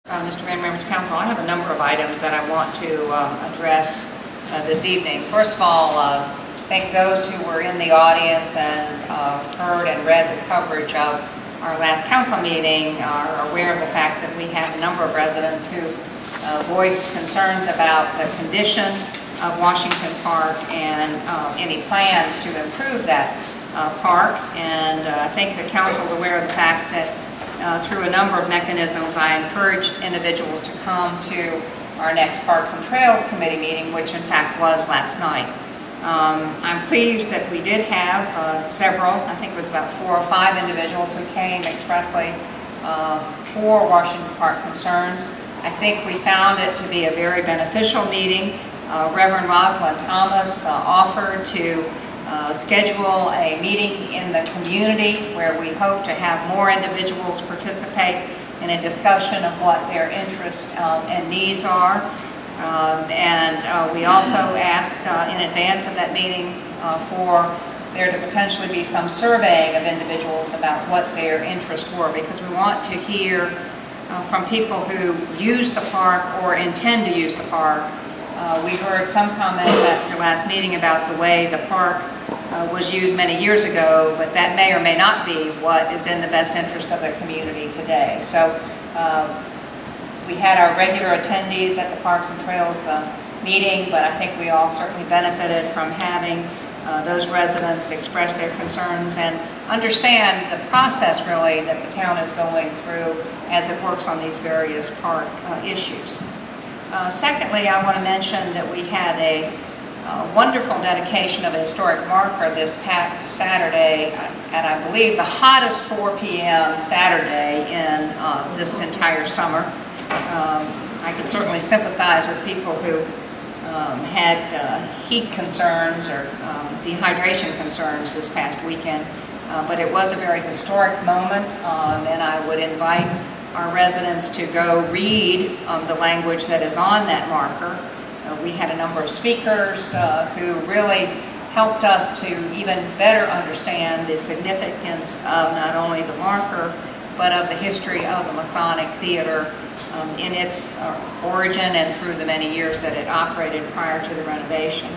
Mr. Mayor, members of council, I have a number of items that I want to address this evening. First of all, thank those who were in the audience and heard and read the coverage of our last council meeting, are aware of the fact that we have a number of residents who voiced concerns about the condition of Washington Park and any plans to improve that park. And I think the council is aware of the fact that through a number of mechanisms, I encouraged individuals to come to our next Parks and Trails Committee meeting, which in fact was last night. I'm pleased that we did have several, I think it was about 4 or 5 individuals who came expressly for Washington Park concerns. I think we found it to be a very beneficial meeting. Reverend Rosalind Thomas offered to schedule a meeting in the community where we hope to have more individuals participate in a discussion of what their interests and needs are. We also asked in advance of that meeting for there to potentially be some surveying of individuals about what their interests were, because we want to hear from people who use the park or intend to use the park. We heard some comments at your last meeting about the way the park was used many years ago, but that may or may not be what is in the best interest of the community today. So we had our regular attendees at the Parks and Trails meeting, but I think we all certainly benefited from having those residents express their concerns and understand the process really that the town is going through as it works on these various park issues. Secondly, I want to mention that we had a wonderful dedication of a historic marker this past Saturday at, I believe, the hottest 4 p.m. Saturday in this entire summer. I could certainly sympathize with people who had heat concerns or dehydration concerns this past weekend, but it was a very historic moment, and I would invite our residents to go read the language that is on that marker. We had a number of speakers who really helped us to even better understand the significance of not only the marker, but of the history of the Masonic Theatre in its origin and through the many years that it operated prior to the renovation.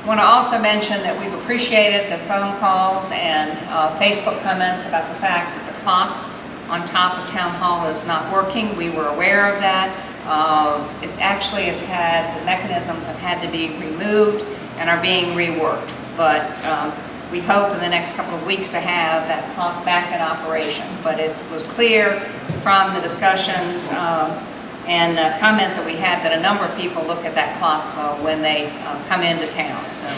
I want to also mention that we've appreciated the phone calls and Facebook comments about the fact that the clock on top of Town Hall is not working. We were aware of that. It actually has had, the mechanisms have had to be removed and are being reworked. But we hope in the next couple of weeks to have that clock back in operation. But it was clear from the discussions and comments that we had that a number of people look at that clock when they come into town. So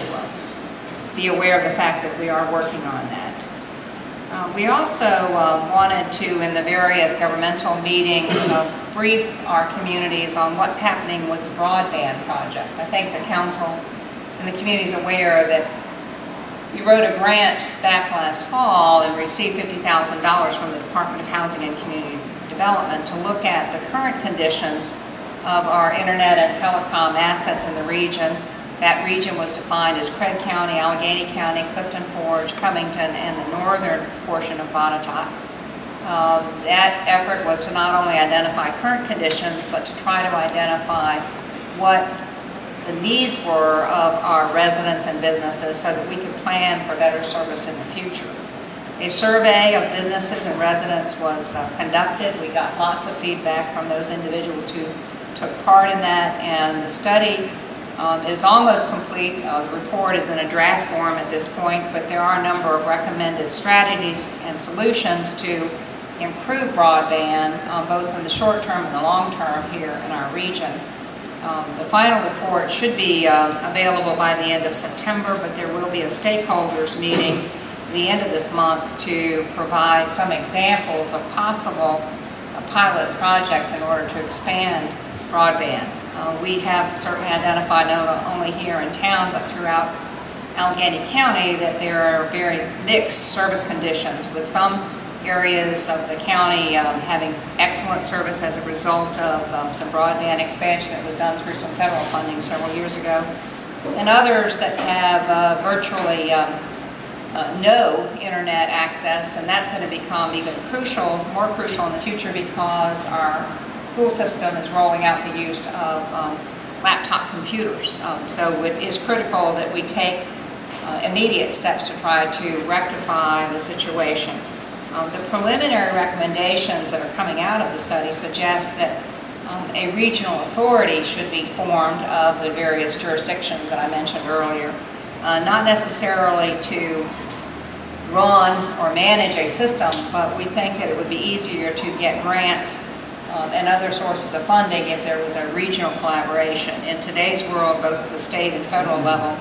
be aware of the fact that we are working on that. We also wanted to, in the various governmental meetings, brief our communities on what's happening with the broadband project. I think the council and the community is aware that we wrote a grant back last fall and received $50,000 from the Department of Housing and Community Development to look at the current conditions of our internet and telecom assets in the region. That region was defined as Craig County, Allegheny County, Clifton Forge, Covington, and the northern portion of Botetourt. That effort was to not only identify current conditions, but to try to identify what the needs were of our residents and businesses so that we could plan for better service in the future. A survey of businesses and residents was conducted. We got lots of feedback from those individuals who took part in that, and the study is almost complete. The report is in a draft form at this point, but there are a number of recommended strategies and solutions to improve broadband, both in the short term and the long term here in our region. The final report should be available by the end of September, but there will be a stakeholders meeting at the end of this month to provide some examples of possible pilot projects in order to expand broadband. We have certainly identified not only here in town but throughout Allegheny County that there are very mixed service conditions, with some areas of the county having excellent service as a result of some broadband expansion that was done through some federal funding several years ago, and others that have virtually no internet access, and that's going to become even more crucial in the future, because our school system is rolling out the use of laptop computers. So it is critical that we take immediate steps to try to rectify the situation. The preliminary recommendations that are coming out of the study suggest that a regional authority should be formed of the various jurisdictions that I mentioned earlier, not necessarily to run or manage a system, but we think that it would be easier to get grants and other sources of funding if there was a regional collaboration. In today's world, both at the state and federal level,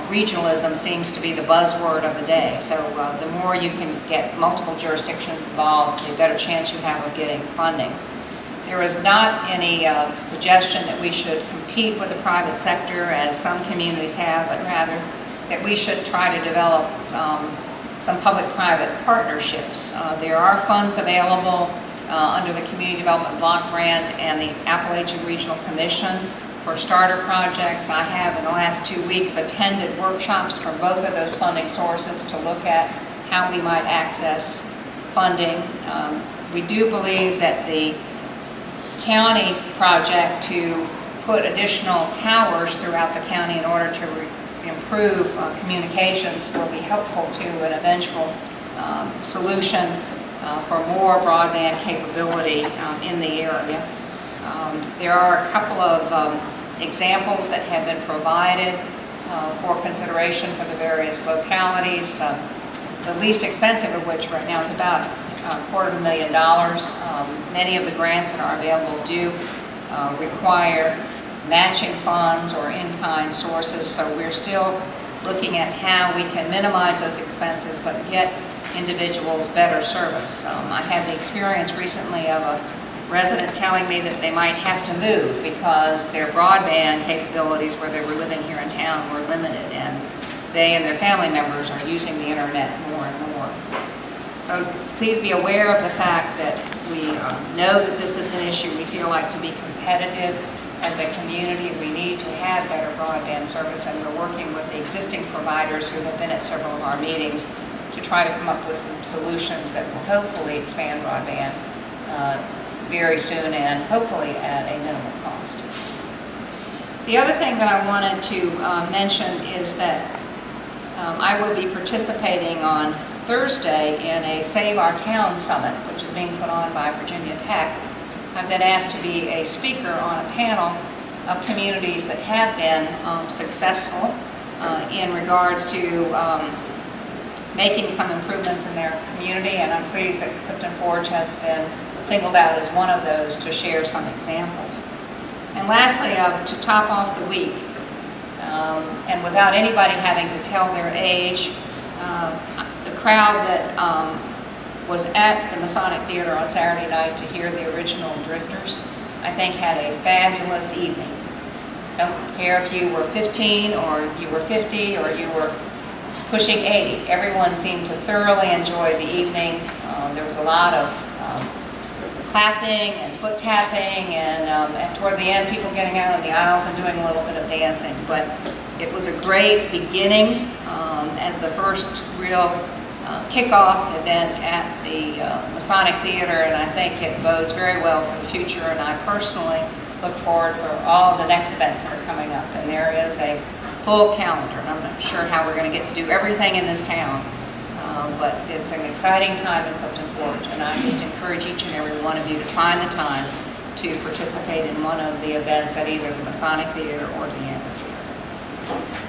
regionalism seems to be the buzzword of the day. So the more you can get multiple jurisdictions involved, the better chance you have of getting funding. There is not any suggestion that we should compete with the private sector, as some communities have, but rather that we should try to develop some public-private partnerships. There are funds available under the Community Development Block Grant and the Appalachian Regional Commission for starter projects. I have, in the last 2 weeks, attended workshops from both of those funding sources to look at how we might access funding. We do believe that the county project to put additional towers throughout the county in order to improve communications will be helpful to an eventual solution for more broadband capability in the area. There are a couple of examples that have been provided for consideration for the various localities, the least expensive of which right now is about $250,000. Many of the grants that are available do require matching funds or in-kind sources, so we're still looking at how we can minimize those expenses but get individuals better service. I had the experience recently of a resident telling me that they might have to move because their broadband capabilities where they were living here in town were limited, and they and their family members are using the internet more and more. So please be aware of the fact that we know that this is an issue. We feel like to be competitive as a community, we need to have better broadband service, and we're working with the existing providers who have been at several of our meetings to try to come up with some solutions that will hopefully expand broadband very soon and hopefully at a minimal cost. The other thing that I wanted to mention is that I will be participating on Thursday in a Save Our Town Summit, which is being put on by Virginia Tech. I've been asked to be a speaker on a panel of communities that have been successful in regards to making some improvements in their community, and I'm pleased that Clifton Forge has been singled out as one of those to share some examples. And lastly, to top off the week, and without anybody having to tell their age, the crowd that was at the Masonic Theatre on Saturday night to hear the original Drifters, I think had a fabulous evening. Don't care if you were 15 or you were 50 or you were pushing 80. Everyone seemed to thoroughly enjoy the evening. There was a lot of clapping and foot tapping, and toward the end, people getting out on the aisles and doing a little bit of dancing. But it was a great beginning as the first real kickoff event at the Masonic Theatre, and I think it bodes very well for the future, and I personally look forward for all of the next events that are coming up. And there is a full calendar, and I'm not sure how we're going to get to do everything in this town, but it's an exciting time in Clifton Forge, and I just encourage each and every one of you to find the time to participate in one of the events at either the Masonic Theatre or the Amphitheatre.